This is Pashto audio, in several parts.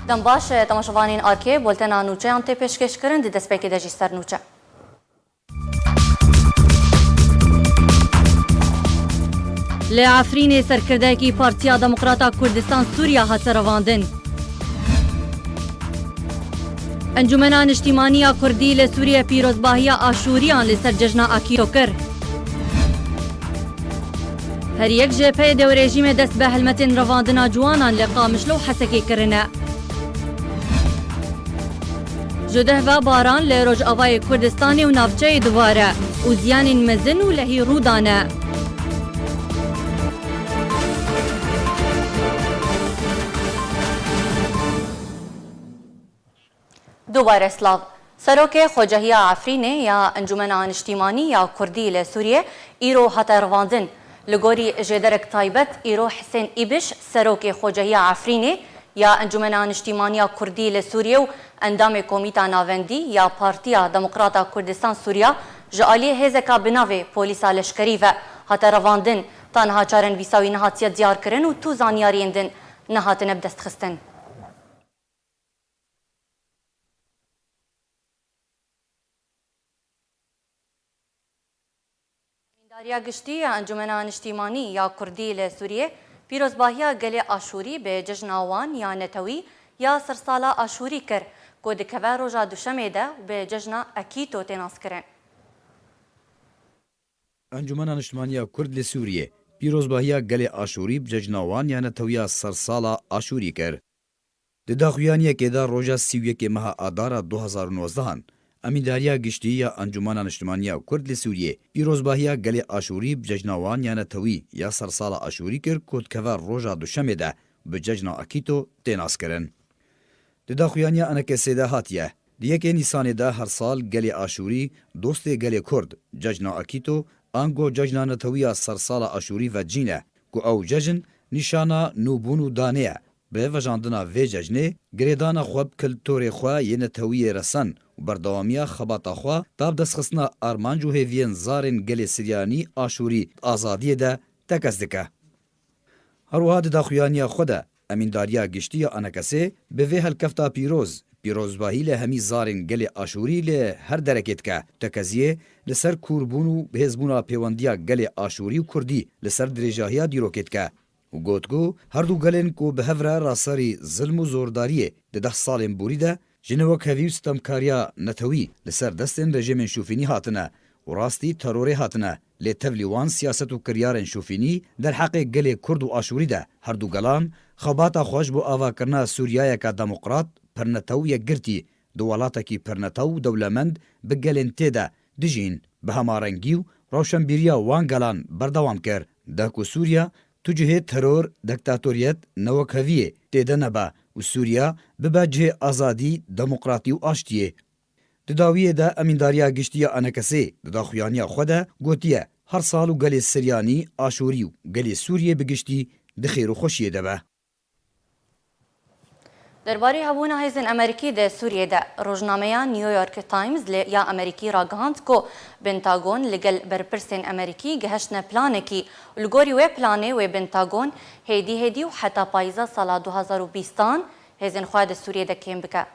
دنباش تماشاوانین آرکی بولتنا نوچه انت پیشکش کرن دی دست پیکی دجی سر نوچه. لعفرین سرکرده کی پارتیا دموکراتا کردستان سوریا هات رواندن. انجمنان اجتماعی کردی لسوریه پیروزباهی آشوریان لسر جشن آکیتو کر. هر یک جبهه دو رژیم دست به هلمتین رواندنا جوانان لقامشلو حسکی کرنه. جده و باران لروج آوای کردستانی و نافچه دواره و زیان مزن و لهی رودانه. دوباره اسلاف سروک خوجهی عفرینه یا انجمنان اجتماعی یا کردی لسوریه ایرو هتا رواندن لگوری جدرک تایبت ایرو حسین ایبش سروک خوجهی عفرینه یا انجمنان اجتماعی کردی لسوریه و اندام کمیتا ناوندی یا پارتیا دموکراتا کردستان سوریا جعالی هزکا بناوی پولیسا لشکری و هتا رواندن تانها چارن ویساوی نهاتیت دیار کرن و تو زانیاریندن نهاتن بدست خستن. داریا گشتی انجمنان اجتماعی یا کردی لسوریه پیروزباهی گل آشوری به جشن آوان یا نتوی یا سرسالا آشوری کر که دکوه روژا دوشمه ده به جشن اکیتو تناس کرن. انجمنان اجتماعی کرد لسوریه پیروزباهی گل آشوری به جشن آوان یا نتوی سرسالا آشوری کر. دداخویانی که دا روژا 31 ماه آدار 2019 امیداریا گشتی یا انجمنان اجتماعی کرد لسوریه پیروزباهی گل آشوری به جشن آوان یا نتوی یا سرسال آشوری کر کد که روژا دوشمه ده به جشن اکیتو تناس کرن. دداخویانی انک سیده هاتیه دیگه نیسان ده هر سال گل آشوری دوست گل کرد جشن اکیتو انگو جشن نتوی سرسال آشوری و جینه که او جشن نشانه نوبونو دانه به وجاندنا وی جشنه گریدان خواب کلتور خواه یه نتوی رسن و بردوامی خباتا خواه تاب دست خسنا آرمانجو هیوین زارن گل سریانی آشوری آزادی ده تکس دکه. هروها داخویانی خوده امینداریا گشتی یا انکسه به وی هلکفتا پیروزباهی له همی زارن گل آشوری له هر درکت که تکزیه لسر کوربونو بهزبونا پیواندیا گل آشوری و کردی لسر درجاهیا دیروکت که و گوتگو هر دو گلن کو به هفره راساری ظلم و زورداریه ده سالن بوریده جنوک هویو ستمکاریا نتوی لسر دستن رژیم شوفینی هاتنه و راستی تروری هاتنه لتولیوان سیاست و کریارن شوفینی در حق گل کرد و آشوری ده هر دو گلان خباتا خوش بو آوا کرنا سوریای که دموکرات پرنتو یک گرتی دوالاتا کی پرنتو دولمند بگلن تیده دجین به همارنگیو روشنبیریا وان گلان بردوام کر ده که سوریا تو جهه ترور دکتاتوریت نوکهویه تیده نبا و سوریا ببا جهه آزادی دموکراتی و آشتیه. دداویه ده امینداریا گشتیه انکسه دداخویانیا خوده گوتیه هر سالو گل سریانی آشوری و گل سوریه بگشتی دخیر و خوشیه ده به. درباره هبونا هیزن امریکی ده سوریه ده روزنامه نیویورک تایمز یا امریکی را گهاند که بنتاگون لگل برپرسین امریکی گهشتن پلانه کی لگوری و پلانه و بنتاگون هیدی و حتی پایزا سال 2020 هیزن خواه سوریه ده کم بکه.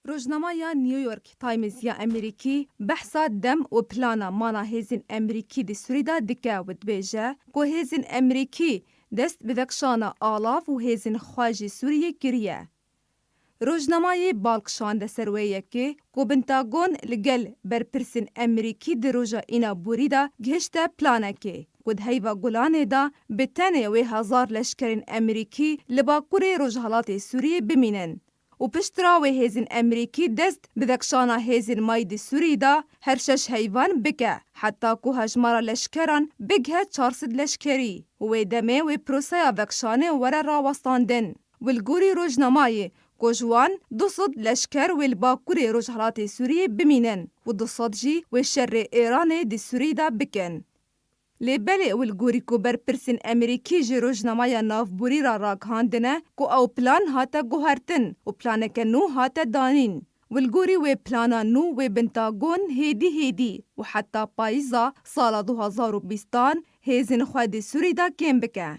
روزنامه نیویورک تایمز یا امریکی بحثا دم و پلانا مانا هیزن امریکی ده سوریه ده دکه و دبیجه که هیزن امریکی دست بدکشانا آلاف و هیزن خواجی سوریه گریه. روزنامه بالکشان سرویه که بنتاگون لگل برپرسین امریکی در روژا اینا بوریده گهشته پلانه که کد هیوا گلانه دا بتنه و 1000 لشکرین امریکی لباکور روزحالات سوریه بمینن. و پشترا و هیزن امریکی دست بدکشانا هیزن ماید سوری دا هر 6 حیوان بکه حتی که هجمارا لشکران بگه 400 لشکری و دمه و پروسیا بکشانه وره راوستاندن والگوری روزنامه که جوان 200 لشکر و الباکور روزحالات سوریه بمینن و 200 جی و شر ایران دی سوری دا بکن. لیبل والگوری کو برپرسین امریکی جی روزنامه نافبوری را راگهاندنه که او پلان هاته گوهرتن و پلانک نو هاته دانین. والگوری و پلانا نو و بنتاگون هیدی و حتی پایزا سال 2020 هیزن خواد سوری دا کم بکه.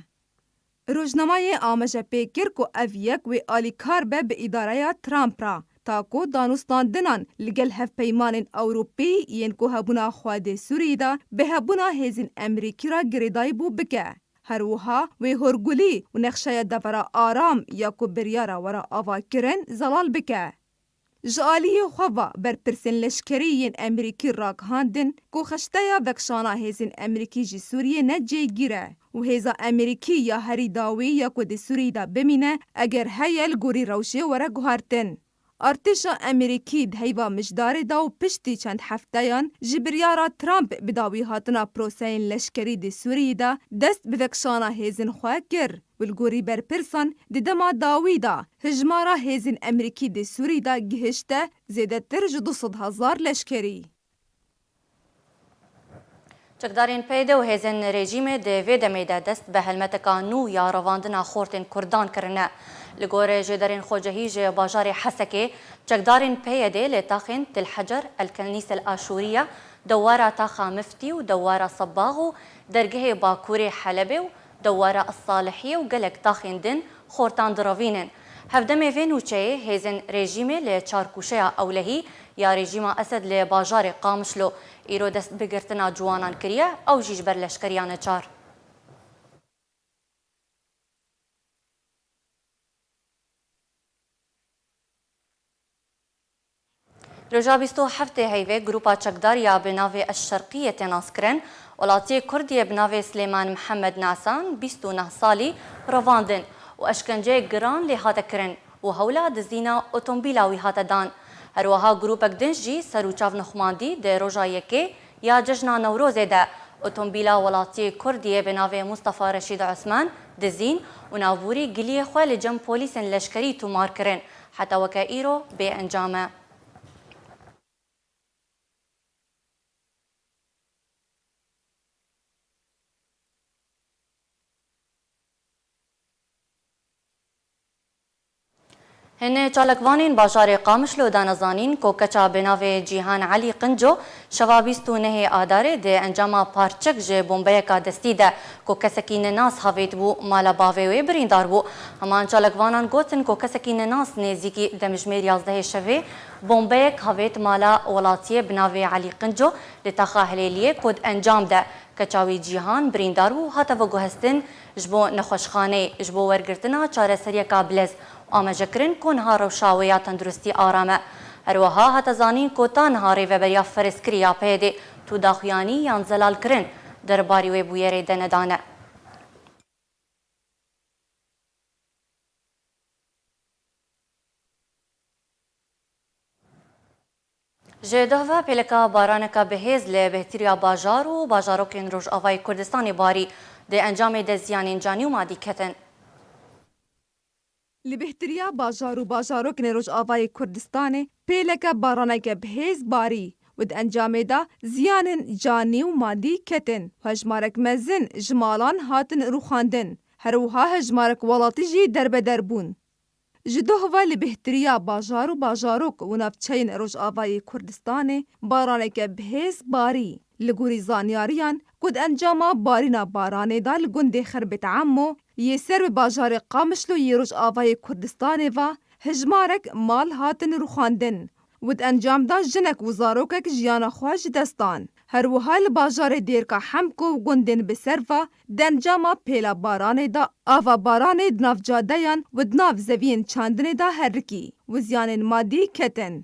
روزنامه آماجه پیکر کو اف یک و آلیکار به اداره ترامپ را تاکو دانستاندنان لگل هف پیمان اوروپی ین کو هبونا خواد سوری دا به هبونا هزین امریکی را گریدای بو بکه. هروها و هرگولی و نقشه دفرا آرام یا کو بریارا ورا آوا کرن زلال بکه. جالی خوا بر پرسن لشکری ین امریکی راک هاندن کو خشته یا وکشانا هزین امریکی جی سوریه نجی گیره و هزا امریکی یا هری داوی یا کو دی سوری دا بمینه اگر هیل گوری روشه ورا گوهارتن. ارتشا امریکی دهیوا مجدار دا و پشتی چند هفتهان جبریارا ترامپ بداوی هاتنا پروسین لشکری دی سوری دا دست بوکشانا هزین خواه گر. والگوری بر پرسان دی دما داوی دا هجمارا هزین امریکی دی سوری دا گهشته زیده تر جو 200,000 لشکری. چکدارین پیده و هزین رژیم ده ویده میده دست به هلمتکا نو یا رواندنا خورتین کردان کرنه. لگور جدارین خوجهی جه باجار حسکه چکدارین پیده لتاخین تل حجر الکنیس الاشوریه دوارا تاخا مفتي ودوارا صباغ ودرجه باكوري حلبي ودوارا الصالحية وقلق تاخين دن خورتان دراوينن هفدمي فين وچه هيزن ريجيمي لچاركوشيا أولهي يا ريجيما أسد لباجار قامشلو إيرو دست بگرتنا جوانان كريا أو جيج برلشكريان چار رجا 27 هيفي جروبا چكداريا بناوي الشرقية تناسكرن ولاتي كردية بناوي سليمان محمد نعسان 29 سالي رواندن واشكنجي جران لهاتا كرن وهولا دزينا اوتومبيلا وهاتا دان هروها جروبك دنجي سروچاف نخماندي دي رجا يكي يا ججنا نوروزي دا اوتومبيلا ولاتي كردية بناوي مصطفى رشيد عثمان دزين ونافوري قليه خوالي جم بوليسن لشكري تمار كرن حتى وكايرو بانجامه هن چالکوانین باجار قامشلو دانزانین کو کچا بناوی جیهان علی قنجو شوابیستو نه آداره ده انجام پارچک جه بومبه کا دستی ده کو کسکین ناس هاویت بو مالا باوی و بریندار بو همان چالکوانان گوتن کو کسکین ناس نزیکی دمجمیر 11 شوه بومبه هاویت مالا ولاتیه بناوی علی قنجو لتاخا هلیلیه کود انجام ده کچاوی جیهان بریندار بو هاتا و گوهستن جبو نخوشخانه جبو ورگرتنا چاره سریه کابلز آمجکرین کن ها روشاویا تندرستی آرامه هروها هتزانین کوتان ها ریوبریا فرسکریا پیده تو داخیانی یان زلال کرن درباری و بویره دندانه جدهوا پلکا بارانکا بهز لبهتریا باجار و باجاروکین روش آوای کردستانی باری ده انجام دزیانین جانی و مادی کتن لبهتریا باجار و باجاروکن روش آوای کردستان پیلک بارانک بهز باری ود انجام دا زیان جانی و مادی کتن هجمارک مزن جمالان هاتن روخاندن هروها هجمارک ولاتی جی درب دربون جدهوا لبهتریا باجار و باجاروک و نفچین روش آوای کردستان بارانک بهز باری لگوری زانیاریان کد انجاما بارینا بارانه دا لگنده خربت عمو یه سر به باجار قامشلو یه روش آوای کردستانه و هجمارک مال هاتن روخاندن ود انجام دا جنک و زاروکک جیانا خواج دستان هر وحال باجار دیر که حمکو و گندن بسر و دنجاما پیلا بارانه دا آوا بارانه دناف جادهان و دناف زوین چاندنه دا هرکی و زیان مادی کتن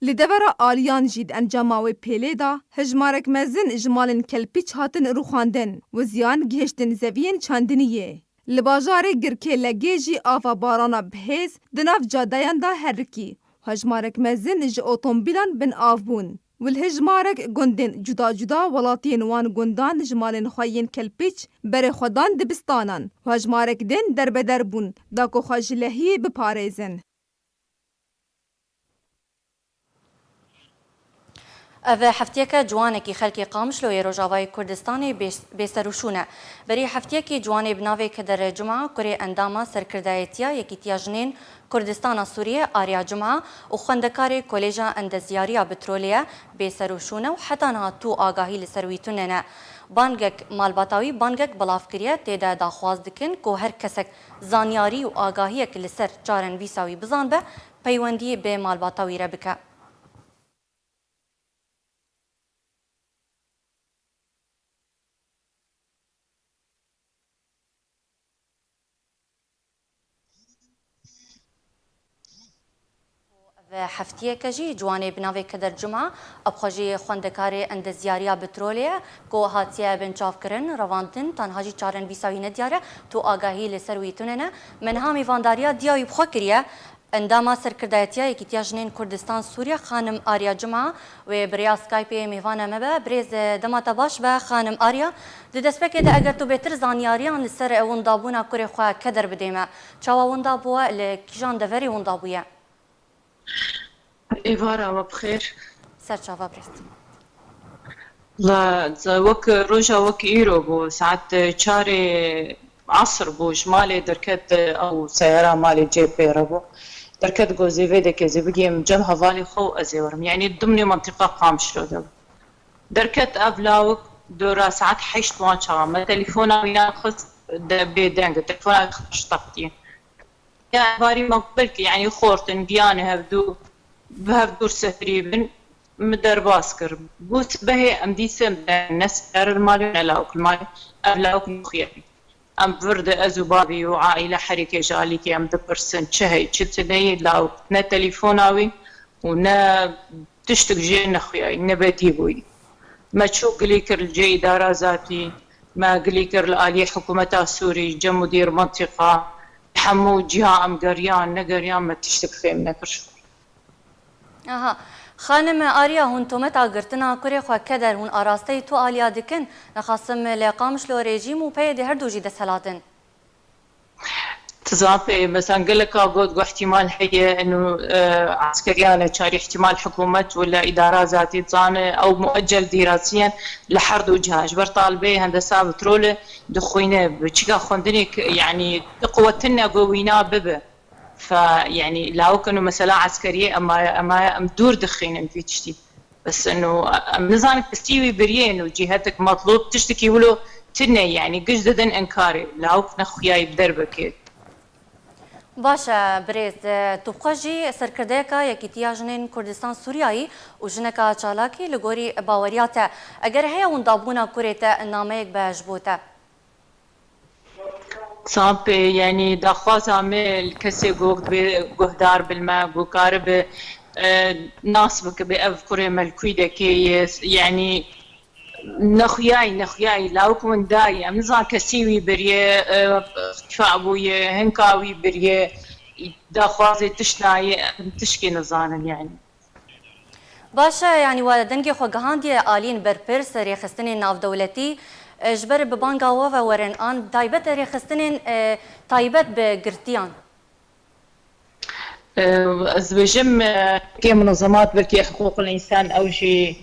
لدورا آلیان جید انجاماوی پیله دا هجمارک مزن جمالن کلپیچ هاتن روخاندن و زیان گهشتن زوین چاندنیه لباجار گرکه لگه جی آفا بارانا بهز دناف جادهان دا هرکی هجمارک مزن ج اوتومبیلان بن آفبون والهجمارک گندن جدا جدا ولاتین وان گندان جمالن خوین کلپیچ بر خودان دبستانان هجمارک دن در بدر بون دا کو خجلهی بپاريزن اوه هفتیک جوانکی خلکی قامشلو روجاوای کردستانی بیسروشونه بری هفتیکی جوانی بناوی که در جمعه کره انداما سرکردایتیا یکی تیاجنین کردستان سوریه آریا جمعه و خندکاری کلیجا اندزیاریا بترولیا بیسروشونه و حتی نها تو آگاهی لسرویتونه بانگک مالباتاوی بانگک بلاف کریه تیده داخواز دکن که هر کسک زانیاری و آگاهی که لسر چارن ویساوی بزان به پیوندی به مالباتاوی را بکه. و هفتیه کجی جوانه بناوی کدر جمعه ابخوجی خوندکاری اندزیاریا بترولیا که هاتیه بنچاف کرن رواندن تنها جی چارن ویساوی ندیاره تو آگاهی لسروی توننه منها میوانداریا دیاوی بخوا کریه انداما سرکردایتیا یکیتیا جنین کردستان سوریه خانم آریا جمعه و بریا سکایپی میوانه مبه بریز دماتا باش به خانم آریا ددسپکه ده اگر تو بهتر زانیاریان لسر اوندابونا کری خواه کدر بدیمه چاوا اوندابوه لکیجان دوری اوندابویه إيفارا بخير. سرچاوا برست. لا وك روجا وك إيرو بو ساعات شاري عصر بو شمالي دركت أو سيارة مالي جيب بيربو دركت جوزي فيدك زي بقيم جمها فالي خو أزيورم يعني ضمن منطقة قامش رو دركت أبلاوك دورا ساعات حيشت وانشا ما تليفونا ويا خص بيدنج تليفونا خش طاقتي يا باري مقبلك يعني خورتن بيانه بهفدور سهريبن مدر باسكر بوت بهي ام ديسم الناس دار المالي نلاوك المالي أبلاوك مخيبي ام برد ازو بابي وعائلة حركة جاليكي ام دبرسن شهي تشتني لاوك نا تليفوناوي ونا تشتك جي نخياي نبديبوي ما تشو قليكر الجي إدارة ذاتي ما قليكر الآلية حكومة سوري جم مدير منطقة حمو جهة ام قريان نقريان ما تشتك فيهم نكرش آها خانم آریا هون تومت آگرتنا کره خواه کدر هون آراسته تو آلیا دکن نخواستم لقامش لو رژیم و پید هر دوجی دسلاتن تزابي مثلا قال لك قد احتمال هي انه عسكريانه شاري احتمال حكومه ولا اداره ذاتي تصانه او مؤجل دراسيا لحرد وجهاج برطالبي هندسه بترول دخوينه بشيكا خوندني يعني قوتنا قوينا ببه فيعني لاو كانوا مثلا عسكريه اما دور دخين في تشتي بس انه نظامك تستوي بريين وجهتك مطلوب تشتكي ولو تني يعني قجددن انكاري لاو نخياي بدربك باشه بریز تو بخوجی سرکردهکا یکیتیا جنین کردستان سوریایی و جنکا چالاکی لگوری باوریاته اگر هیا اون دابونا کوریته نامه یک بهجبوته صعب يعني دخواز عمل كسي جهدار بالماء بوكارب ناس بك بأذكر ملكويدة كيس يعني نخياي لاوكم داي امزا كسيوي بريه كفا ابوي هنكاوي بريه دخوازي تشناي تشكي نظانا يعني باشه يعني ودنگي خو گهاندي آلين برپرس ريخستنين ناف دولتي جبر ببانگا وفا ورن آن تايبت ريخستنين تايبت بگرتيان از بجم كي منظمات بركي حقوق الانسان او شي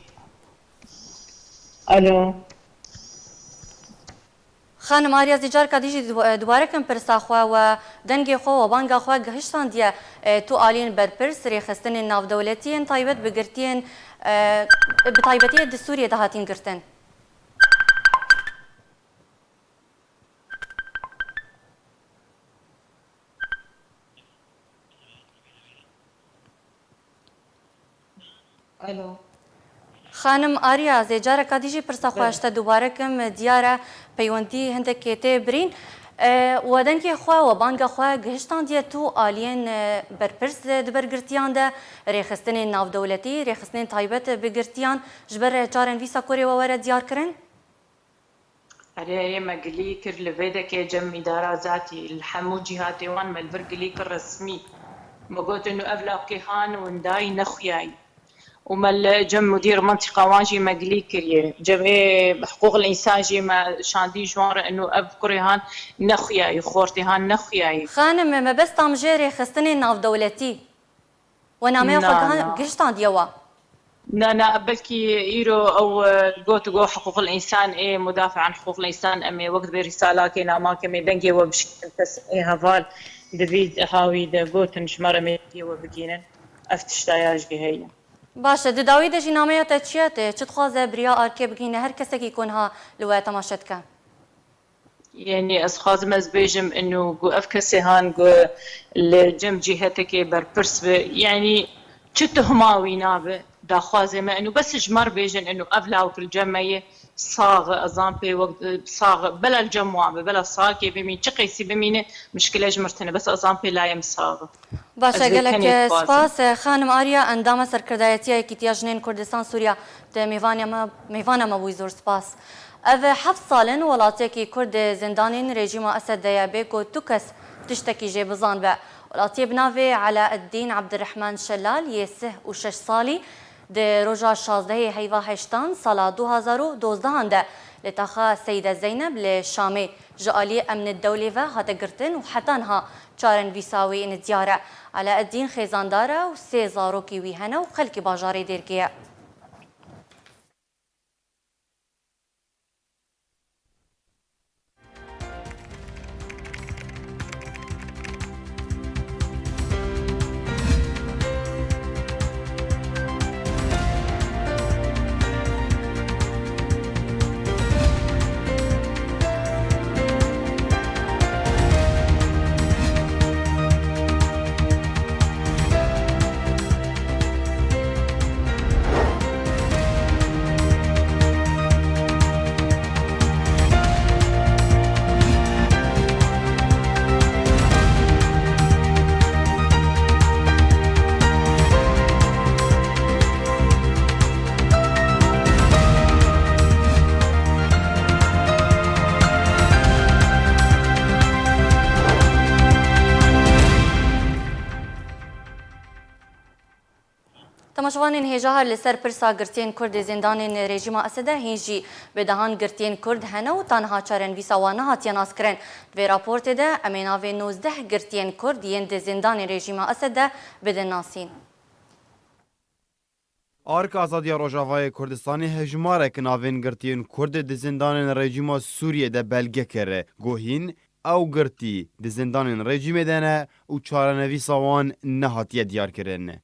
الو خانم آریا زیجار کدیجی دوباره کم پرساخوا و دنگی خو و بانگا خو گهشتان دیا تو آلین برپرس ریخستن ناو دولتین تایبت بگرتین بتایبتی دستوری دهاتین گرتن الو خانم آریا زیجار کدیجی پرساخواشت دوباره کم دیاره پیوندی هندک کته برین و دنگی خو و بانگا خو گهشتان دیا تو آلین برپرس دبرگرتیان ده ریخستن ناو دولتی ریخستن تایبت بگرتیان جبر چارن ویسا کوری و ورد دیار کرن أري مقلي كر لفيدا كي جم إدارة ذاتي الحمو جهاتي وان مالبرقلي كر رسمي ما قلت إنه أبلغ كيهان ونداي نخياي وما جم مدير منطقة واجي مقلي كريه جم حقوق الإنسان جي ما شاندي جوار إنه أب كريهان نخياي خورتيهان نخياي خانم ما بس تامجيري خستني ناف دولتي ونامي خو قشتان ديوا أنا بلكي إيرو أو جو حقوق الإنسان إيه مدافع عن حقوق الإنسان أمي وقت برسالة كنا ما كمي دنجي وبشكل بس إيه هفال دفيد هاوي دا جوتن شمرة ميدي وبكينن أفتش تاياج هي باشه دداوی دجی نامه تا چیته چه تخوازه بریا آرکه بگینه هر کسی که کنها لوای تماشت که يعني أصخاذ مزبيجم إنه جو أفكسي هان جو الجم جهتك بربرس يعني شتو هماوي نابه دا خوازي ما إنه بس جمر بيجن إنه أفلا وكل جمعية صاغ أزامبي وقت صاغ بلا الجموع بلا صاغ بمين شقيسي بمين مشكلة جمرتنا بس أزامبي لا يم صاغ باشه گلک سپاس خانم آریا اندام سرکردایتی کیتیا جنین کردستان سوریا ده میوانه ما بوی زور سپاس او 7 سالن ولاتی کرد زندانین رژیم اسد دیابه کو تو کس تشتکی جه بزان به ولاتی بناوی علاء الدین عبدالرحمن شلال یسه و 6 سالی ده روژا 16 هیوا هشتان سال 2012 ده لتاخا سیده زینب لشامی جالی امن الدوله و هاته گرتن و حتانها چارن ویساوی این دیاره علاء الدین خیزانداره و 3 زاروکی ویهنه و خلکی باجاری دیرگیه تماشوانین هجاهر لسر پرسا گرتین کرد زندانین رژیم اسد هنجی بدهان گرتین کرد هنه و تنها چارن ویساوانه هاتیان آسکرن دوی راپورت ده امیناوی 19 گرتین کرد یند زندان رژیم اسد بدن ناسین آرک آزادیا روژاوای کردستانی هجمارک ناوین گرتین کرد د زندان رژیم سوریه ده بلگه کره گوهین او گرتی د زندان رژیم دنه و چارنوی ساوان نهاتیه دیار کرن.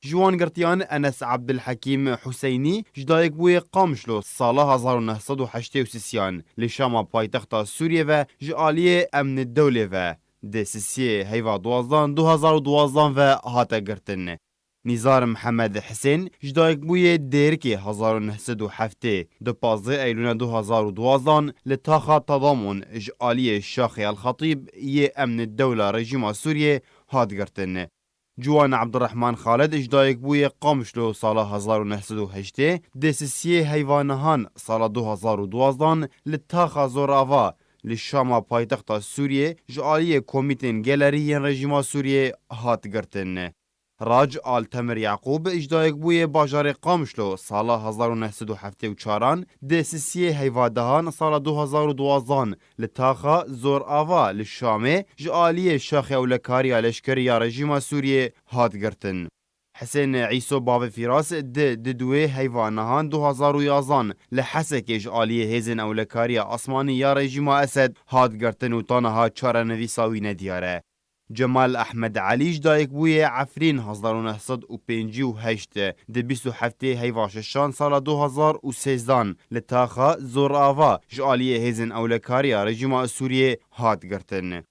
جوان گرتیان انس عبدالحکیم حسینی جدایک بوی قامشلو سال 1983 لشام پایتخت سوریه و جعالی امن الدوله و دسیسیه هیوا 2012 و هاته گرتن. نیزار محمد حسین جدایک بوی دیرکی 1907 دو 15 ایلون 2012 لتاخا تضامن جعالی شاخ الخطیب یه امن الدوله رژیم سوریه هات گرتن. جوان عبدالرحمن خالد اجدایک بوی قامشلو سال 1908 دسیسیه حیوانهان سال 2012 لتاخا زوراوا لشام پایتخت سوریه جعالی کمیتین گلری رژیم سوریه هات گرتن. راج آل تمر یعقوب اجدایک بوی باجار قامشلو سال 1974 دسیسیه حیوادهان سال 2012 لتاخا زور آوا لشامه جعالی شاخ اولکاری لشکری رژیم سوریه هات گرتن. حسین عیسو باو فیراس دوی حیوانهان 2011 لحسک جعالی هیزن اولکاری آسمانی یا رژیم اسد هات گرتن و تانها چارنوی ساوی ندیاره. جمال احمد علی جدایک بوی عفرین 1958 ده 27 هیواششان سال 2013 لتاخا زور آوا جعالی هیزن اولکاری رژیم سوریه هات گرتن.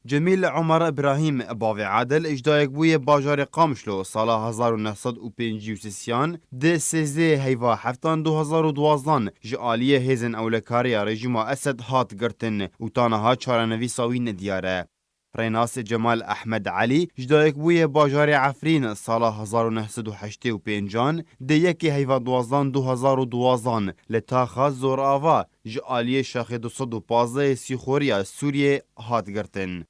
جمیل عمر ابراهیم باوی عادل اجدایک بوی باجار قامشلو سال 1953 ده 13 هیوا هفتان 2012 جعالی هیزن اولکاری رژیم اسد هات گرتن و تانها چارنوی ساوی ندیاره. ریناس جمال احمد علی جدایک بوی باجار عفرین سال 1985 ده یکی هیوا 2012 لتاخا زور آوا جعالی شاخ 215 سیخوری سوریه هات گرتن.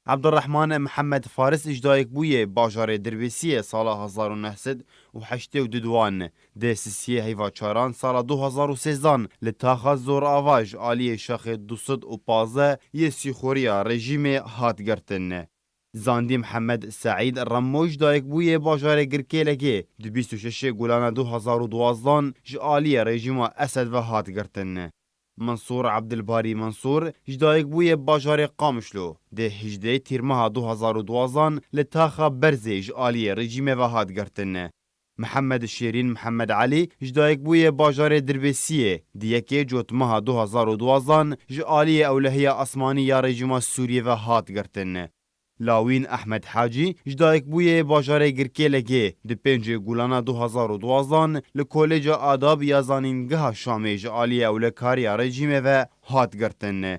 عبدالرحمن محمد فارس اجدایک بوی باجار درویسی سال 1982 ده سیسیه هیوا چاران سال 2013 لتاخا زور آوا جعالی شاخ 215 یه سیخوری رژیم هات گرتن. زاندی محمد سعید رموش دایک بوی باجار گرکیلگی ده 26 گولان 2012 جعالی رژیم اسد و هات گرتن. منصور عبدالباری منصور جدایک بوی باجار قامشلو ده 18 تیر ماه 2012 لتاخا برزی جعالی رژیم و هات گرتن. محمد شیرین محمد علی جدایک بوی باجار دربسیه دیکی جوت مها 2012 جعالی اولهی اسمانی یا رژیم سوریه و هات گرتن. لاوین احمد حاجی جدایک بوی باجار گرکی لگه دی 5 گولان 2012 لکولج آداب یا زانینگاه شامی جعالی اولکاری رژیم و هات گرتن.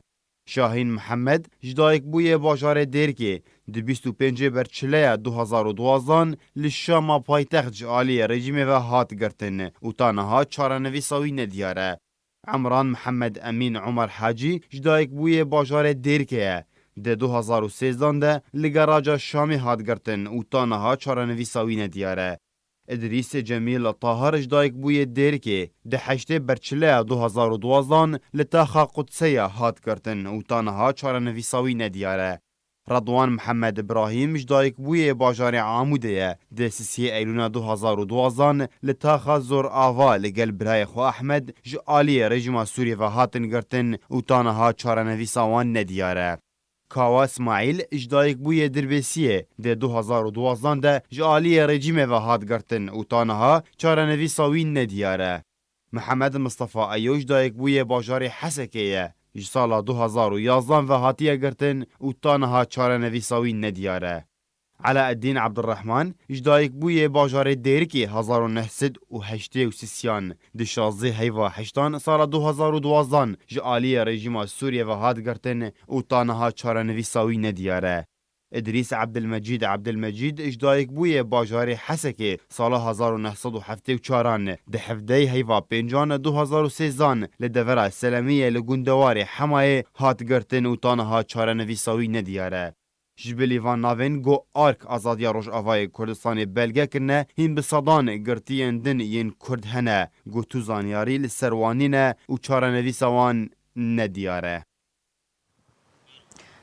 شاهین محمد جدایک بوی باجار درکی دی 25 برچله 2012 لشام پایتخت جعالی رژیم و هات گرتن و تانها چارنویساوی ندیاره. عمران محمد امین عمر حاجی جدایک بوی باجار درکه دی 2013 ده لگراج شامی هات گرتن و تانها چارنویساوی ندیاره. ادریس جمیل طاهر جدایک بوی درکی ده 8 برچله 2012 لتاخا قدسیه هات کرتن و تانها چارنویساوی ندیاره. رضوان محمد ابراهیم جدایک بوی باجار عاموده ده 3 ایلون 2012 لتاخا زور آوا لگل برای خو احمد جعالی رژیم سوریه و هاتن کرتن و تانها چارنویساوان ندیاره. کاوا اسماعیل اجدایک بوی دربسیه ده 2012 ده جعالی رژیم و هات گرتن و تانها چارنویساوی ندیاره. محمد مصطفى ایوش دایک بوی باجار حسکیه سال 2011 و هاتیه گرتن و تانها چارنویساوی ندیاره. علاء الدین عبدالرحمن اجدایک بوی باجار دیرکی 1983 ده 16 هیوا 8 سال 2012 جعالی رژیم سوریه و هات گرتن و تانها چارنویساوی ندیاره. ادریس عبدالمجید اجدایک بوی باجار حسکی سال 1974 ده 17 هیوا 5 2013 لدورا سلمیه لگوندوار حمایه هات گرتن و تانها چارنویساوی ندیاره. جبلیوان ناوین گو آرک آزادیا روش آوای کردستان بلگه کرنه هین بصدان گرتین دن ین کرد هنه گو تو زانیاری لسروانینه و چارنویساوان ندیاره.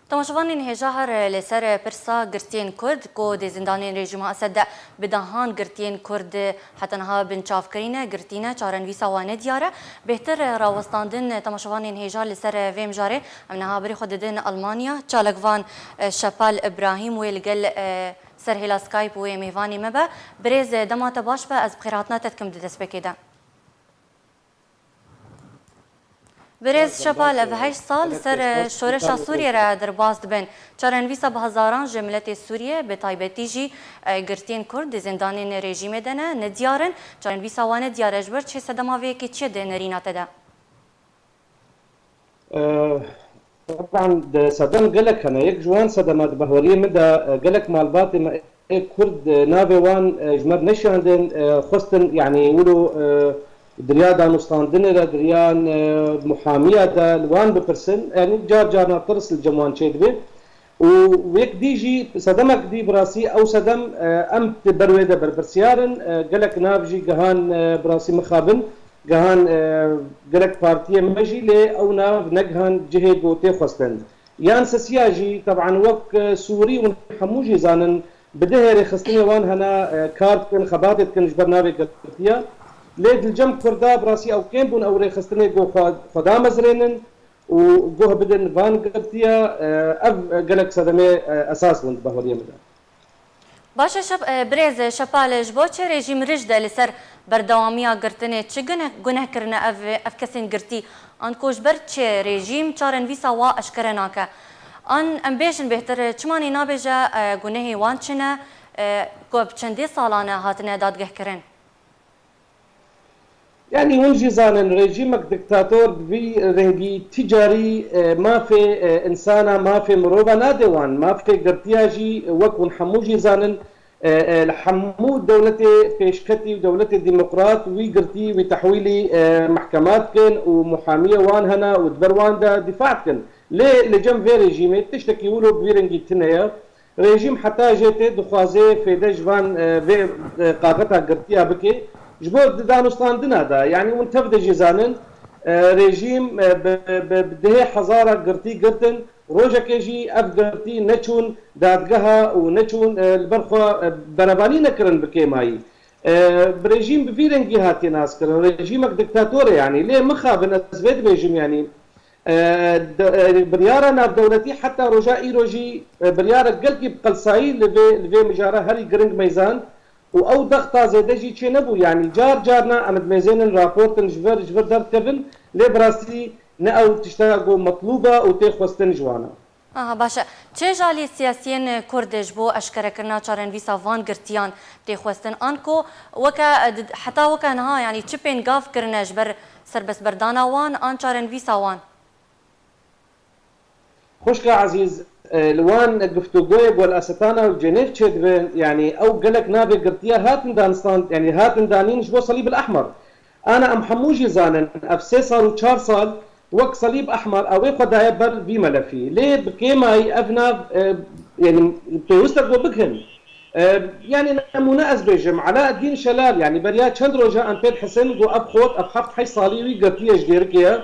تماشاوانین هجاهر لسر پرسا گرتین کرد کو دی زندانین رژیم اسد بدهان گرتین کرد حتی نها بنچاف کرینه گرتینه چارنویسا وانه دیاره بهتر راوستاندن تماشاوانین هجاهر لسر ویم جاره امنها بری خود دن المانیا چالکوان شپال ابراهیم ویلگل سر هلا سکایپ و میوانی مبا برز دمات باش با از بخیراتنا تتکم دست بکیده برز شپال او 8 سال سر شورش سوریه را در باز دبن چارنویسا به هزاران جملت سوریه به تایبتی جی گرتین کرد زندانین رژیم دنه ندیارن چارنویسا وانه دیارش بر چه صدماوی که چه ده نرینات ده؟ طبعا صدم قلق انا يك جوان صدمات بهوريه من دا قلق مالبات ما كرد نابي وان جمر نشاندن خستن يعني يقولوا دريا دانستاندن دريان محاميه دا الوان ببرسن يعني جار طرس الجموان شيدبي ويك ديجي صدمك دي براسي او صدم ام برويده بربرسيارن قلق نافجي قهان براسي مخابن جهان جلك بارتيه مجي لي او ناف نجهان جهد بوتي خستن يان سياجي طبعا وك سوري ونحموجي زانن بدهري خستني وان هنا كارتن خباتت كن برنامج قلتيا ليد الجنب كردا براسي او كين بون اوري خستني جو خدا مزرينن وجوه بدن فان قلتيا اف جلك صدمه اساس وند بهوريه مدا باشه برز شپالش با چه رژیم رجده لسر بردوامیا گرتنه چه گناه کرنه اف کسین گرتی آن کوش بر چه رژیم چارن ویسا وا اشکره ناکه آن ام بیشن بهتر چمانی نابجه گناهی وان چنه گوب چندی سالانه هاتنه دادگه کرن يعني ونجي زانن ريجيمك دكتاتور في رنجي تجاري ما في انسانه ما في مروبه نادوان ما في قرتياجي وكون حموجي زانن الحمو دولتي فيشكتي ودولتي ديمقراط ويقرتي وتحويلي محكمات كن ومحاميه وان هنا ودبروان دا دفاع كن ليه لجنب في ريجيمي تشتكي يقولوا بيرنجي تنيا ريجيم حتى جيتي دخوازي في دجفان في قاقتها قرتيها بكي جبور دانستان دا يعني وانتفد جيزانن ريجيم بده حزاره قرتي قرتن روجا كيجي اف قرتي نچون دادگها ونچون البرخوا براباني نكرن بكيماي بريجيم بفيرنجي هاتي ناس كرن ريجيمك دكتاتور يعني ليه مخابن ازبيد ريجيم يعني بريارنا بدولتي حتى رجاء روجي بريارك قلقي بقلصاي لفي مجاره هري قرنج ميزان او ضغطه زيدجي تشنبو يعني جارنا امد ميزين رابورتن جبر درت كفن لي براستي ناو تشتاقو مطلوبه وتخوستن جوانا باشا چه جالی سیاسیین کردش بو اشکره کرنا چارن ویسا وان گرتیان تخوستن آنکو وکا حتی وکا نها يعني چه پین گاف کرنش بر سربس بردانا وان آن چارن ویسا وان خوشك عزيز لوان قفتوغوي والأستانا وجنيف تشدبن يعني أو قالك نابي قرطيا هاتن دانستان يعني هاتن دانين جبو صليب الأحمر أنا أم حموجي زانن أفسي صار وشار صال وك صليب أحمر أو قدايا بر في ملفي ليه بكيماي أفنا يعني بتوستك وبكهن يعني نمونا أزبيجم علاء الدين شلال يعني بريا تشندروجا أمبيد حسن جو أب خوت أب حفت حي صاليوي قرطيا جديركيا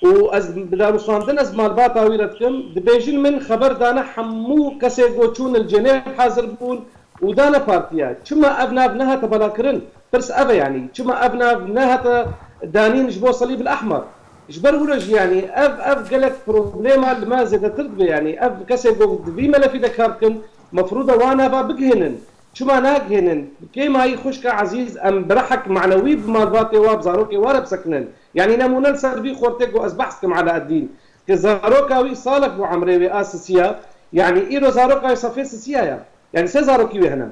وأز بدارو صاندن أز مالبات عويرتكم دبيجين من خبر دانا حمو كسي قوتشون الجنيه حاضر بون ودانا بارتيا شما أبنا بنها تبلاكرن بس أبا يعني شما أبنا بنها دانين جبو صليب الأحمر جبر ورج يعني أف قالك بروبليما لما زاد ترتبه يعني أف كسي قوت في ملفي دكاركن مفروضة وانا بقهنن شما ناقهنن كيما هي خشكة عزيز أم برحك معنوي بمالباتي وابزاروكي وارب سكنن يعني نمونا سربي خورتك وأزبحسكم على الدين كزاروكاوي صالك وعمري أساسية يعني إيرو زاروكاوي صفي أساسية يعني سي زاروكي هنا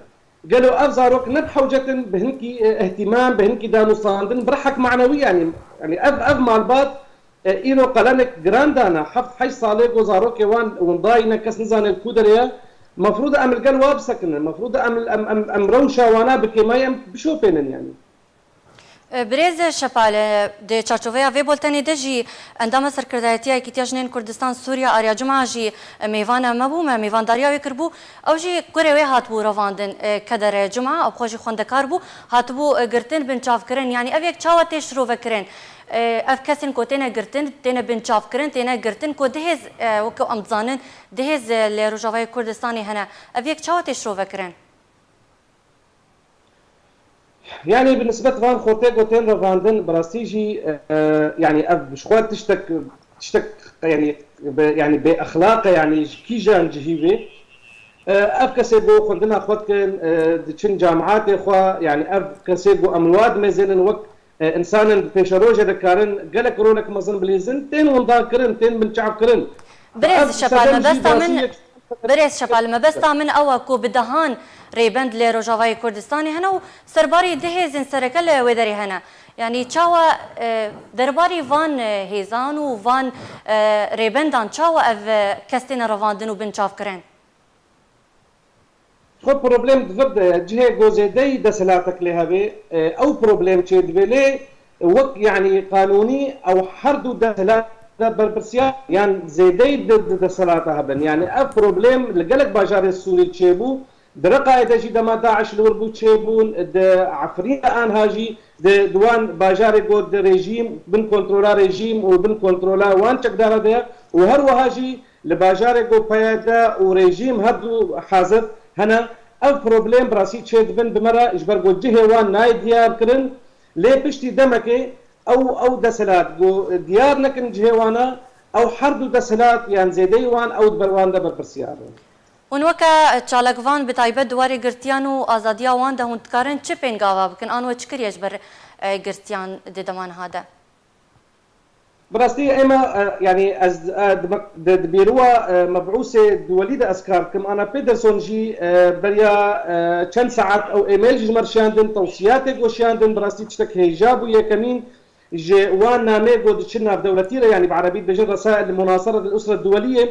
قالوا أف زاروك نبحوجة بهنكي اهتمام بهنكي دانو صاندن برحك معنوي يعني أف مالبات إيرو قلنك جراندانا حفظ حي صالك وزاروكي وان ونضاينا كس نزان الكودريا مفروض أم القلواب سكنن مفروض أم روشة وانا بكيمايا بشوفينن يعني برێز شەپالە دێ چارچۆڤەیە vê بولتەنێ دە jî endama serkirdayetiya Yekîtiya Kurdistan Sûriya ariya cuma jî mêvana mebû me mêvandariya wê kirbû ew jî kurê wê hatibû revandin kedere cuma ew xwe jî xwendekar bû hatibû girtin binçavkirin yanî ev yek çawa tê şirovekirin ev kesên ku têne girtin têne binçavkirin têne girtin ku dihêz wekû em dizanin dihêz lê Rojavayê Kurdistanê hene ev yek çawa tê şirovekirin يعني بالنسبة لفان خوتي قوتين رفاندن براستيجي يعني أب شخوات تشتك يعني بأخلاق يعني كي جان جهيبي أب كسيبو خندنا خوات كن دشن جامعات إخوة يعني أب كسيبو أمواد مزين وقت إنسان بيشروجة ذكرن قالك رونك مزن بليزن تين وندان كرن تين بنشعب كرن بريز شباب ما بس من بريز شباب ما بس من أوكو بدهان ريبند لي روجافاي كردستاني هنا وسرباري دهيزن سركل ودري هنا يعني تشاوا درباري فان هيزان وفان ريبندان تشاوا اف كاستين رفاندن وبنشاف كرين خو بروبليم دفد جهه جوزيدي دسلاتك لهبه او بروبليم تشيد بلي وق يعني قانوني او حردو دسلات بربرسيا يعني زيدي دسلاتها بن يعني اف بروبليم لقلك باجار السوري تشيبو درقا إذا جي دما داعش لوربو تشيبون عفرية آن هاجي دوان باجاري قد ريجيم بن كنترولا ريجيم وبن كنترولا وان تقدر ده وهر وهاجي لباجاري قد بيادا وريجيم هدو حاضر هنا أف بروبليم براسي تشيد بن بمرة إجبر قد جهة وان ناي ديار كرن ليه بشتي دمكي أو دسلات ديار نكن جهة وانا أو حردو دسلات يعني زيدي وان أو دبروان دبر برسيار ونوكا تشالكفان بتايبت دواري گرتيان و آزاديا وان ده هون تكارن چه پين گاوا بكن آنو چكر يجبر گرتيان دي دمان هذا براستي اما يعني از بيروا مبعوثه دوليده اسكار كم انا بيدرسون جي بريا كم ساعات او ايميل جمر شاندن توصياتك وشاندن براستي تشتك هيجاب ويا كمين جي وان نامي قد تشنا بدولتيره يعني بعربيه بجر رسائل لمناصره الاسره الدوليه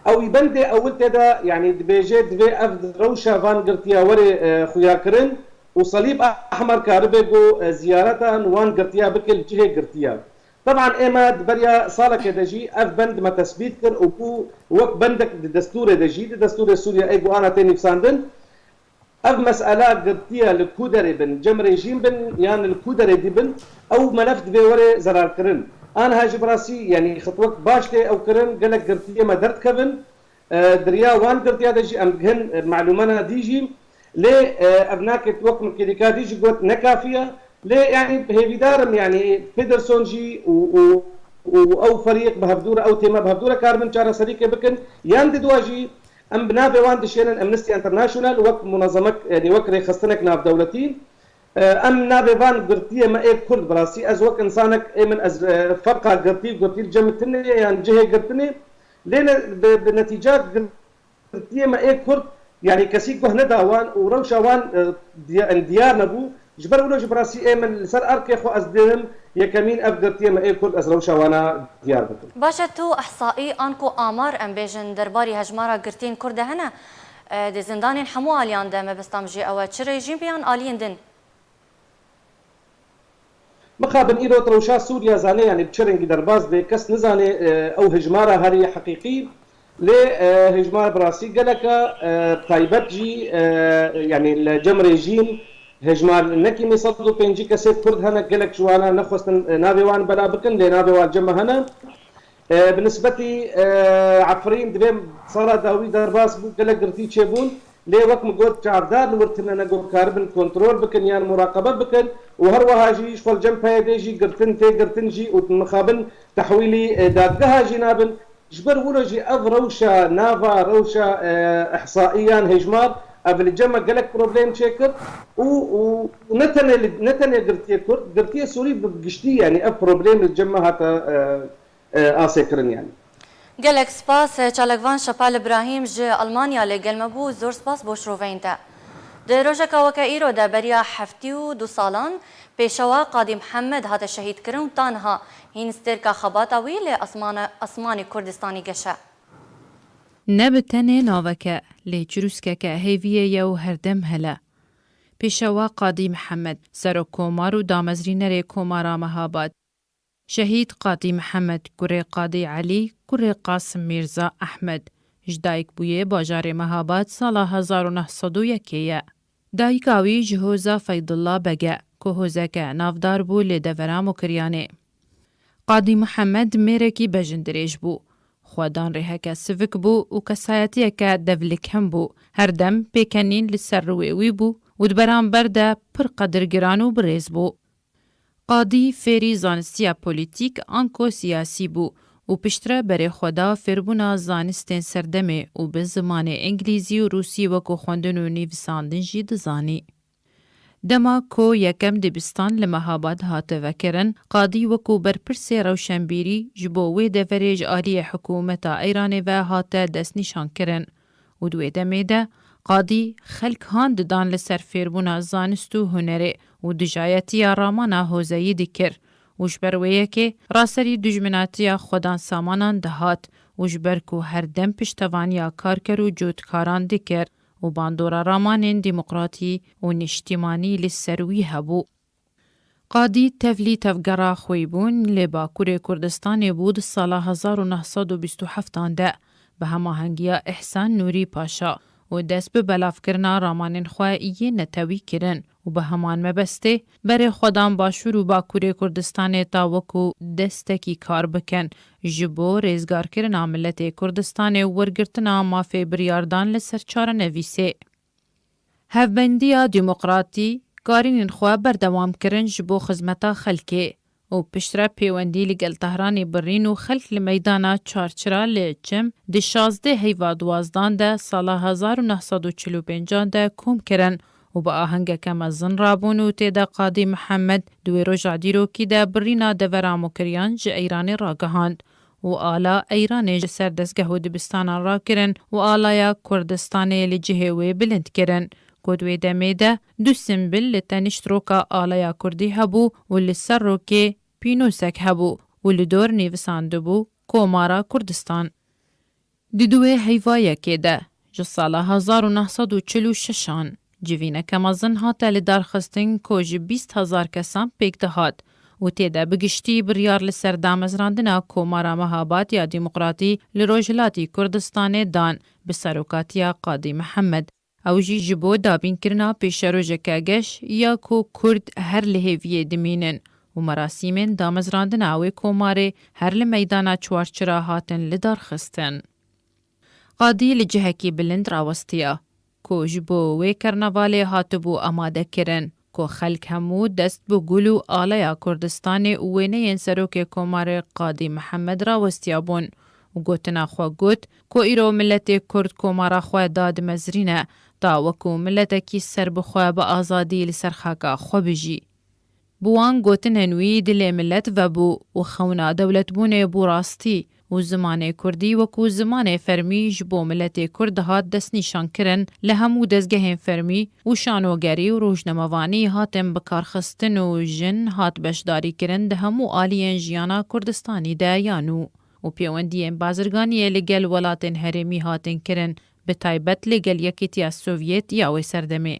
او يبندي اول تدا يعني دبيجي دبي افد روشا فان قرتيا وري خويا كرن وصليب احمر كاربيجو زيارتها وان قرتيا بكل جهه قرتيا طبعا اما دبريا صالك دجي اف بند ما تثبيت كر وكو وك بندك الدستور دجي الدستور السوري ايجو انا تاني بساندن اف مساله قرتيا الكودري بن جم ريجيم بن يعني الكودري دي بن او ملف دبي وري زرار كرن انا هاجي براسي يعني خطوك باشتي او كرن قالك قرتيه ما درت كفن دريا وان قرتيا دجي ام جهن معلومانا ديجي ليه ابناك توك من كيديكا ديجي قلت نكافيه ليه يعني هي دارم يعني بيدرسون جي او فريق بهبدوره او تيما بهبدوره كارمن شارع سريكه بكن ياند دواجي ام بنابه وان دشينن امنستي انترناشونال وك منظمه يعني وك ريخستنك ناف دولتين ام نابه وان قرتيه ما ايه كل براسي از وك انسانك ايه من از فرقه قرتي الجمتني يعني جهه قرتني لين بنتيجات قرتيه ما ايه كل يعني كسيكو هندا وان وروشا وان ديار نبو جبر ولا جبراسي ايه من سر اركي خو ازدهم يكمين افقرتيه ما ايه كل از روشا وانا ديار بكم باشا تو احصائي انكو امار ام بيجن درباري هجمارا قرتين كرده هنا دي زندانين حمو اليان دم بستامجي او تشري جيم بيان الين دن مخابن ايرو تروشا سوريا زاني يعني بتشرنج درباز دي كس نزاني او هجمارا هري حقيقي لي هجمار براسي قالك تايبت جي يعني الجمري جين هجمار نكي ميصدو بينجي كسيت كرد هنا قالك جوانا نخوست نابي وان بلا بكن لي نابي وان جمع هنا بالنسبة عفرين دبيم صار داوي درباس بو قالك قرتي تشيبون لي وقت مقود شعردار ورتنا نقول كاربن كنترول بكن يعني مراقبة بكن وهروها جي شوال جنب هاي جي قرتن جي ومخابن تحويلي دادقها جي نابن جبر ولوجي اف روشا نافا روشا احصائيا هجمار قبل الجمع قالك بروبليم تشيكر ونتن قرتيه سوري بقشتي يعني اف بروبليم الجمع هتا اسكرن يعني قالك سباس تشالكفان شابال ابراهيم جي المانيا لقل مبو زور سباس بوشروفين تا دي روجكا وكايرو دا بريا حفتيو دو سالان بيشوا قاضي محمد هذا الشهيد كرون تانها هينستيركا خباتاوي لأسماني كردستاني قشا نبتنه ناوكا لجروسكا كهيفية يو هردم هلا بيشوا قاضي محمد سرو كومارو دامزرينري كومارا مهاباد شهيد قاضي محمد كوري قاضي علي كوري قاسم ميرزا أحمد جدايك بويه باجار مهاباد سالا 1901 دایکاوی جهوزا فیض الله بگه که هوزکه نافدار بو لدورام و کریانه. قاضی محمد میرکی بجندریش بو. خودان ریحکه سوک بو و کسایتی که دولک هم بو. هر دم پیکنین لسر رویوی بو و دبران برده پر قدر گرانو بریز بو. قاضی فری زانستیا پولیتیک آنکو سیاسی بو و پشتره بر خدا فربونا زانستین سردمه و به زمان انگلیزی و روسی وکو خوندن و نیویساندن جی دزانی. دما کو یکم دبستان لمهاباد هاته وکرن قاضی وکو برپرسی روشنبیری جبوه دفریج آلی حکومتا ایران و هاته دست نشان کرن و دوی دمه ده قاضی خلق هاند دان لسر فربونا زانستو هنره و دجایتی رامانا هوزایی دکر وجبرویه که راسری دجمناتی خودان سامانان دهات وجبر کو هر دم پشتوانیا کارکر و جودکاران دکر و باندورا رامانین دموقراتی و نشتیمانی لسروی هبو. قاضی تفلی تفگرا خویبون لباکور کردستان بود سال 1927 ده به هماهنگیا احسان نوری پاشا و دست به بلاف کرنا رامانین خواهی نتوی کرن و به همان مبسته بر خودم باشور و باکور کردستان تاوکو دستکی کار بکن جبو ریزگار کرنا ملت کردستان ورگرتنا مافی بریاردان لسرچار نویسه. هفبندیا دموقراتی کارین خواه بردوام کرن جبو خزمتا خلکه و پشتره پیوندی لگل تهرانی برین و خلک لمیدانا چارچرا لچم دی 16 هیوا دوازدان ده سال 1945 ده کوم کرن و با آهنگ کم از زن رابون و تیده قاضی محمد دوی رجع دیرو کی ده برینا دورامو کریان جه ایران را گهاند و آلا ایران جه سردستگه و دبستان را کرن و آلایا کردستان لجهوی بلند کرن. کدوی دمه ده دو سمبل لتنشتروکا آلایا کردی هبو و لسر رو که پینوسک هبو و لدور نیوسانده بو کومارا کردستان. دوی حیوایه که ده جه سال 1946 جوینه کمازن هاته لدارخستن که 20,000 کسان پیک دهاد و تیده بگشتی بریار لسر دامزراندنا کومارا مهابات یا دموقراتی لروجلاتی کردستان دان بسروکاتیا قاضی محمد. او جی جبو دابین کرنا پیش روژکه گش یا کو کرد هر لحویه دمینن و مراسیمن دامزراندن اوی کوماره هر لمیدانا چوارچرا هاتن لدار خستن. قاضی لجهکی بلند راوستیا کو جبو وی کرنوالی هاتبو آماده کرن کو خلق همو دست بو گلو آلیا کردستان وینه ین سروک کوماره قاضی محمد راوستیا بون و گوتنا خو گوت کو ایرو ملت کرد کومارا خو داد مزرینه تا وکو ملتکی سر بخوا با آزادی لسر خاکا خو بجی. بوان گوتن هنوی دل ملت و بو و خونا دولت بونه بو راستی و زمان کردی وکو زمان فرمی جبو ملت کرد هات دست نیشان کرن لهمو دزگه فرمی و شانوگری و روشنموانی هاتم بکارخستن و جن هات بشداری کرن ده همو آلین جیانا کردستانی ده یانو و پیوندین بازرگانی لگل ولاتن هرمی هاتن کرن به تایبت لگل یکیتیا سوویت یا وی سردمه.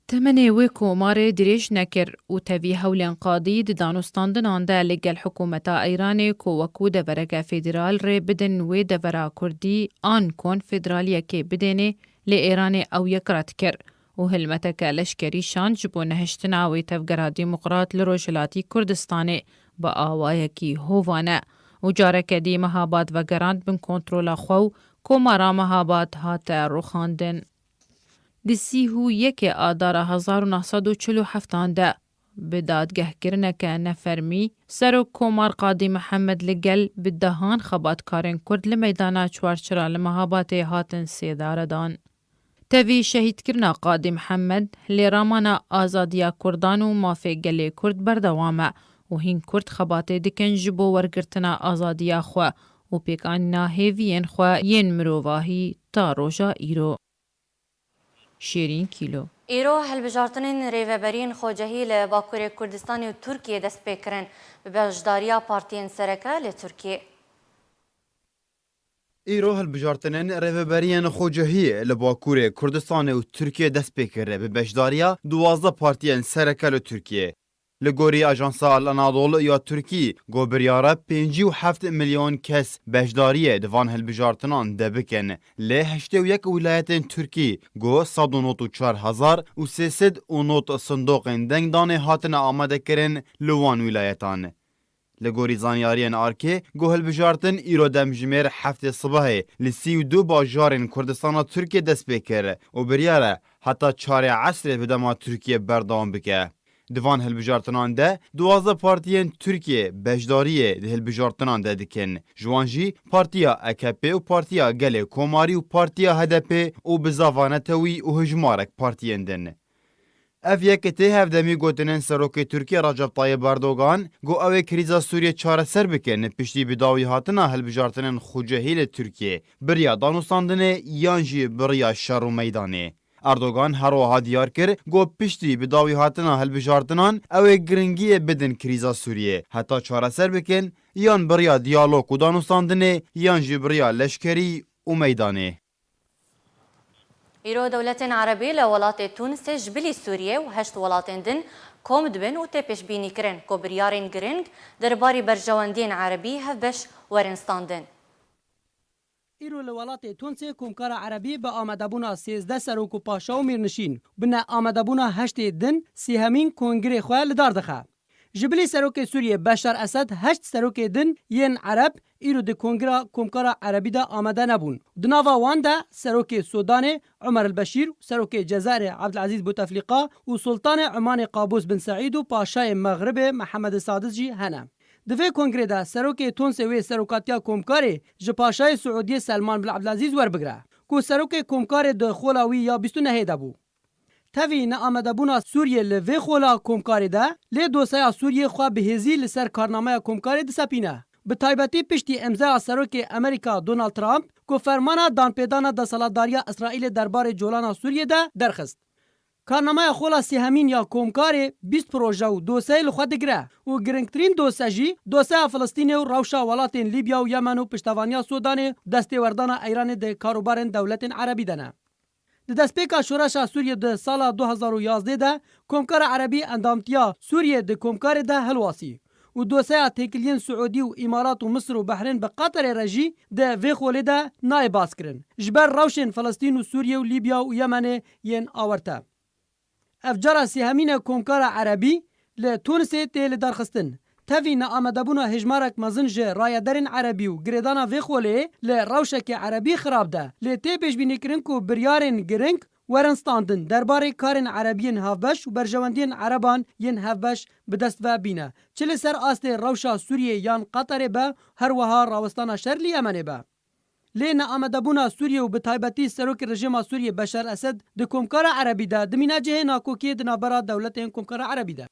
تمنی وی کومار دریش نکر و تاوی هولین قاضی دانستاندنان ده لگل حکومتا ایرانی کو وکو دورگا فیدرال ری بدن وی دورا کردی آن کن فیدرالیه که بدنه لی ایرانی او یکرات کر و هلمتک لشکری شان جبو نهشتنا وی تفگرا دیمقراط لروجلاتی کردستانی با آوائه کی هووانه و جارک دی مهاباد و گراند بن کنترولا خو کومارا مهاباد هات روخاندن. دسیهو یک آدار 1947 ده به دادگه کرنک نفرمی سر و کومار قاضی محمد لگل به دهان خبات کارن کرد لمیدانا چوارچرا لمهابات هاتن سیدار دان. تاوی شهید کرنا قاضی محمد لیرامانا آزادیا کردان و مافی گلی کرد بردوامه و هین کرد خبات دکن جبو ورگرتنا آزادیا خوا و پیکاننا هیوین خوا ین مروواهی تا روژا ایرو. شیرین کیلو ایرو هلبجارتنین ریوبرین خوجهی لباکور کردستانی و ترکیه دست بکرن به بجداریا پارتین سرکه لترکیه. ایرو هلبجارتنین ریوبرین خوجهی لباکور کردستان و ترکیه دست بکره به بجداریا 12 پارتین سرکه لترکیه. لگوری اجانسا الانادول یا ترکی گوبریاره 57 میلیون کس بجداری دوان هلبجارتنان دبکن لی 81 ولایت ترکی گو 194,300 صندوق دنگدان هاتن آماده کرن لوان ولایتان. لگوری زانیارین آرکه گو هلبجارتن ایرو دمجمیر هفته صبح ل 32 باجارین کردستان ترکیه دست بکر و بریاره حتی 4 عصر بدما ترکیه بردام بکه. دوان هلبجارتنان ده 12 پارتیین ترکیه بجداریه ده هلبجارتنان ده دکن. جوانجی پارتیا AKP و پارتیا گل کوماری و پارتیا HDP و بزاوانتوی و هجمارک پارتیین دن. اف یکتی هفدمی گوتنن سروک ترکیه رجب طایب اردوغان گو اوه کریزا سوریه چاره سر بکن پشتی بداوی هاتنا هلبجارتنن خوجهیل ترکیه بریا دانوستاندنه یانجی بریا شر و میدانه. اردوغان هروها دیار کر گو پشتی بداوی هاتنا هلبجارتنان اوه گرنگی بدن کریزا سوریه حتی چاره سر بکن یان بریا دیالوگ و دانوستاندنه یانجی بریا لشکری و میدانه. ایرو دولت عربی لولات تونس جبلی سوریه و 8 ولاتین دن کوم دبن و تپش بینی کرن کو بریارین گرنگ درباری برجواندین عربی هفبش ورنستاندن. ایرو لولات تونس کومکار عربی به آمدبونا 13 سروک و پاشا و میرنشین بنا آمدبونا 8 دن سیهمین کنگره خواه لدار دخه. جبلی سروک سوریه بشار اسد 8 سروک دن ین عرب ایرو ده کنگره کومکار عربی ده آمده نبون. دناوا وان ده سروک سودان عمر البشیر، سروک جزائر عبدالعزیز بوتفلیقه و سلطان عمان قابوس بن سعید و پاشای مغرب محمد سادس جی هنه. دوی کنگره ده سروک تونس و سروکاتیا کومکاری جپاشای سعودی سلمان بن عبدالعزیز ور بگره کو سروک کومکار ده خولاوی یا 29 ده بو. تاوی نه آمده بونا سوریه لوی خولا کومکاری ده لی دوسای سوریه خواه بهزی لسر کارنامه کومکاری ده سپینه. به تایبتی پشتی امضای سروک امریکا دونالد ترامپ کو فرمانا دان پیدانا ده سالاداریا اسرائیل دربار جولان سوریه ده درخست. کارنامه خولا سیهمین یا کومکاری 20 پروژه و دوسای لخوا دگره و گرنگترین دوسه جی دوسه فلسطین و روشا ولاتین لیبیا و یمن و پشتوانیا سودان دسته وردان ایران ده کاروبارن دولت عربی دنه. د دسپیکا شورش سوریه د سال 2011 ده کومکار عربی اندامتیا سوریه د کومکار ده هلواسی و دوسه تکلین سعودی و امارات و مصر و بحرین به قطر رجی ده وی خولی ده نای باز کرن جبر روشن فلسطین و سوریه و لیبیا و یمن ین آورته. افجار سیهمین کومکار عربی لتونس تیل درخستن تاوی نا آمدبونا هجمارک مزنج رایدرین عربی و گریدانا وی خولی لروشک عربی خراب ده لتی پیش بینی کرن کو بریارین گرنگ ورن ستاندن درباره کارن عربین هفبش و برجواندین عربان ین هفبش بدست و بینه چلی سر آست روشا سوریه یان قطر به هر وها راوستان شرلی یمنه به لین آمدبونا سوریه و به تایبتی سروک رژیم سوریه بشار اسد د کومکار عربی ده دمینا جه ناکوکی د نابرا دولت کومکار عربی ده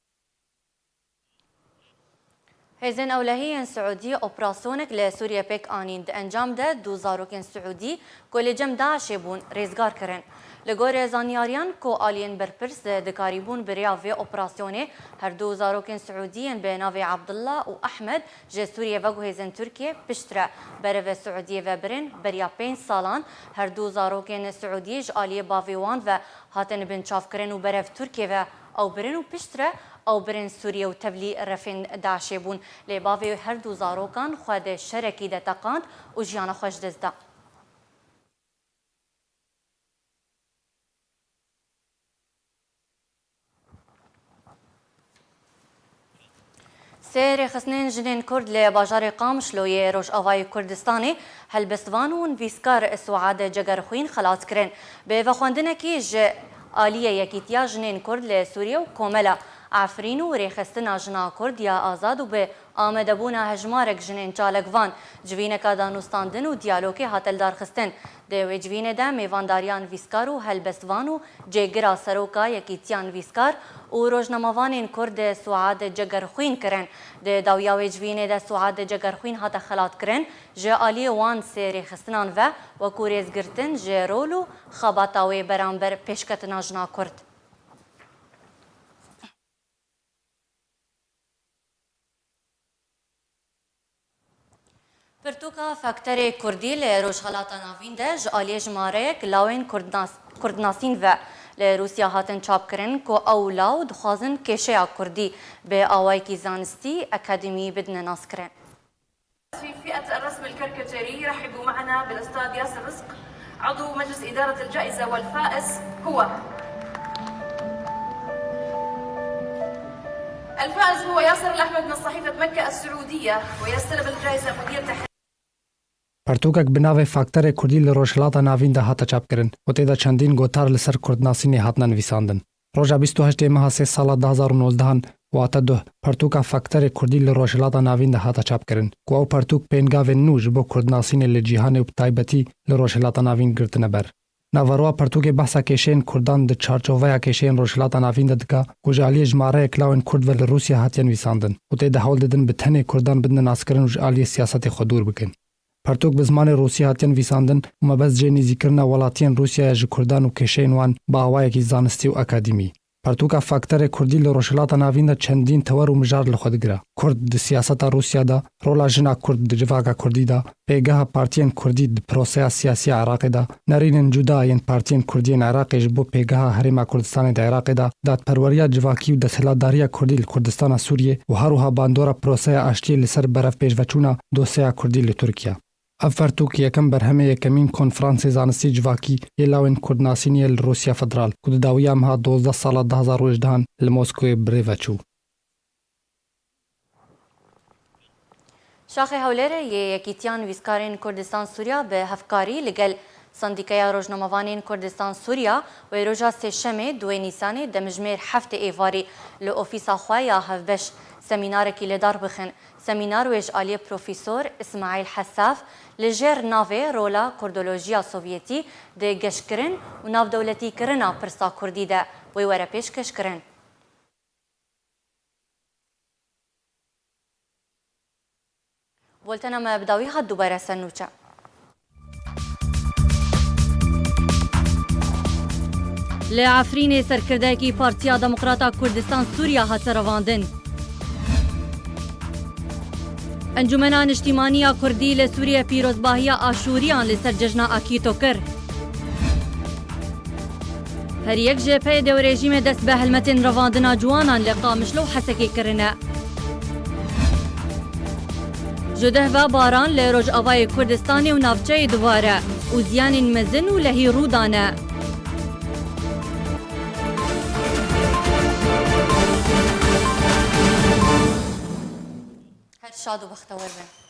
هزن أولهي سعودي أوبراسيونك لسوريا بيك آنين د انجام ده دو زاروكين سعودي كل جم داعش يبون ريزگار كرن لغور زانياريان كو آلين برپرس دكاريبون بريا في أوبراسيوني هر دو زاروكين سعوديين بناوي عبد الله و أحمد جه سوريا وگو هزن تركيا بشترا برو سعودية وبرن بريا 5 سالان هر دو زاروكين سعودي ج آلية باويوان و هاتن بن چاف کرن و برو تركيا و او برن و پشترا او برن سوریه و تبلی رفین داعش بون لباوی هر دو زاروکان خود شرکی ده تقاند و جیان خوش دزده. سیر خسنین جنین کرد لباجار قامش لوی روش آوای کردستانی هلبستوان و نویسکار سوعاد جگرخوین خلاص کرن به وخواندنه که آلیه یکیتیا جنین کرد لسوریه و کوملا عفرین و ریخستنا جنا کرد یا آزاد و به آمده بونا هجمارک جنین چالکوان جوینکا دانوستاندن و دیالوگی هاتل دارخستن دوی جوینه ده میوانداریان ویسکار و هلبستوان و جگرا سروکا یکیتیان ویسکار و روزنامه‌وانین کرد سوعاد جگرخوین کرن ده داویاوی جوینه ده سوعاد جگرخوین هات خلات کرن جه آلی وان سری خستنان و کوریز گرتن جه رولو خباتاوی برانبر پیشکتنا جنا کرد. پرتوکا فاکتر کردی لروشخلاتا ناوین ده جالی جماره کلاوین کردناسین و لروسیا هاتن چاپ کرن که اولاو دخوازن کشیا کردی به آوائی کی زانستی اکادمی بدن ناس کرن. في فئة الرسم الكاريكاتيري رحبوا معنا بالأستاذ ياسر رزق عضو مجلس إدارة الجائزة والفائز هو الفائز هو ياسر الأحمد من صحيفة مكة السعودية ويستلم الجائزة مدير تحرير پرتوکک بناوی فاکتر کردی لروشلاتا ناوین ده هاتا چاپ کرن و تیدا چندین گوتار لسر کردناسینی هاتنا نویساندن. روژا 28 ماه 3 سال 2019 واتا ده پرتوکا فاکتر کردی لروشلاتا ناوین ده هاتا چاپ کرن که او پرتوک پینگاوی نوج بو کردناسین لجیهان و بتایبتی لروشلاتا ناوین گرتنه بر. ناوروا پرتوک بحثا کشین کردان ده چارچوویا کشین روشلاتا ناوین ده دکا کجالی جماره کلاوین کرد ول روسیا هاتین ویساندن و تیدا حول ددن بتنه کردان بدن ناسکرن و جالی سیاست خودور بکن. پرتوک به زمان روسیه هاتین ویساندن و مبز جنی ذکرنا ولاتین روسیه ج کردان و کشین وان با هوایکی زانستی و اکادمی. پرتوکا فاکتر کردی لروشلاتا ناوین ده چندین تور و مجار لخودگرا. کرد د سیاست روسیا ده رولا جنا کرد د جواگا کردی ده پیگاه پارتین کردی د پروسیا سیاسی عراق ده نرینن جدا ین پارتین کردین عراق جبو پیگاه حریم کردستان ده عراق ده داد پروریا جواکی و د سلاداریا کردی لکردستان سوریه و هروها باندورا پروسیا اشتی لسر برف پیش وچونا دوسیا کردی لترکیه. افرتوک یکم برهمه یکمین کنفرانس زانستی جواکی یلاوین کردناسینی روسیا فدرال کد داویام ها 12 سال 2018 لموسکو بریوچو. شاخ هولره یکیتیان ویسکارین کردستان سوریا به هفکاری لگل سندیکایا روزنامه‌وانین کردستان سوریا و روزا سهشنبه 2 نیسان دمجمیر هفته ایواری لآفیسا خوایا هفبش سمینارکی لدار بخن سمینار ویج آلی پروفیسور اسماعیل حساف لجر ناوی رولا کردولوژیا سوویتی ده گشکرن و ناو دولتی کرنا پرسا کردی ده وی وره پیش کشکرن. بولتنا مبداوی ها دوباره سنوچه. لعفرین سرکردگی پارتیا دموکراتا کردستان سوریا هات رواندن. انجمنان اجتماعی کردی لسوریه پیروزباهی آشوریان لسر جشن آکیتو کر. هر یک جبهه دو رژیم دست به هلمتین رواندنا جوانان لقامشلو حسکی کرنه. جده و باران لروج آوای کردستانی و نافچه دواره و زیان مزن و لهی رودانه. هر شاد و بختور بن.